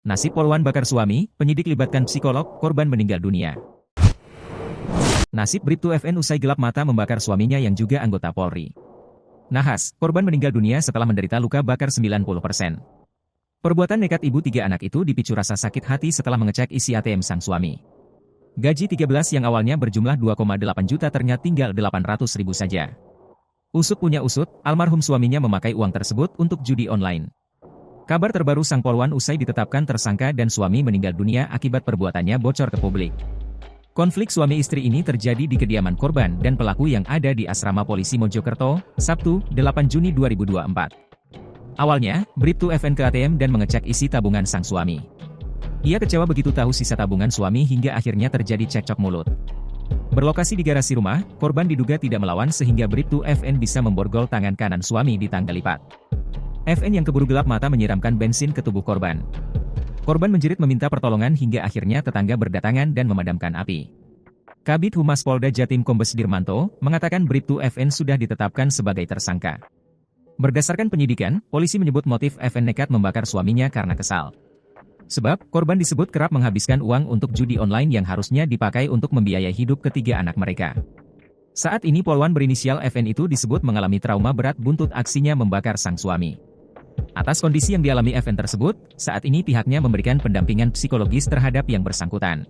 Nasib poluan bakar suami, penyidik libatkan psikolog, korban meninggal dunia. Nasib Bribtu FN usai gelap mata membakar suaminya yang juga anggota Polri. Nahas, korban meninggal dunia setelah menderita luka bakar 90%. Perbuatan nekat ibu 3 anak itu dipicu rasa sakit hati setelah mengecek isi ATM sang suami. Gaji 13 yang awalnya berjumlah 2,8 juta ternyata tinggal 800 ribu saja. Usut punya usut, almarhum suaminya memakai uang tersebut untuk judi online. Kabar terbaru sang polwan usai ditetapkan tersangka dan suami meninggal dunia akibat perbuatannya bocor ke publik. Konflik suami istri ini terjadi di kediaman korban dan pelaku yang ada di asrama polisi Mojokerto, Sabtu, 8 Juni 2024. Awalnya, Bribtu FN ke ATM dan mengecek isi tabungan sang suami. Ia kecewa begitu tahu sisa tabungan suami hingga akhirnya terjadi cekcok mulut. Berlokasi di garasi rumah, korban diduga tidak melawan sehingga Bribtu FN bisa memborgol tangan kanan suami di tangga lipat. FN yang keburu gelap mata menyiramkan bensin ke tubuh korban. Korban menjerit meminta pertolongan hingga akhirnya tetangga berdatangan dan memadamkan api. Kabid Humas Polda Jatim Kombes Dirmanto mengatakan Bribtu FN sudah ditetapkan sebagai tersangka. Berdasarkan penyidikan, polisi menyebut motif FN nekat membakar suaminya karena kesal. Sebab, korban disebut kerap menghabiskan uang untuk judi online yang harusnya dipakai untuk membiayai hidup ketiga anak mereka. Saat ini polwan berinisial FN itu disebut mengalami trauma berat buntut aksinya membakar sang suami. Atas kondisi yang dialami FN tersebut, saat ini pihaknya memberikan pendampingan psikologis terhadap yang bersangkutan.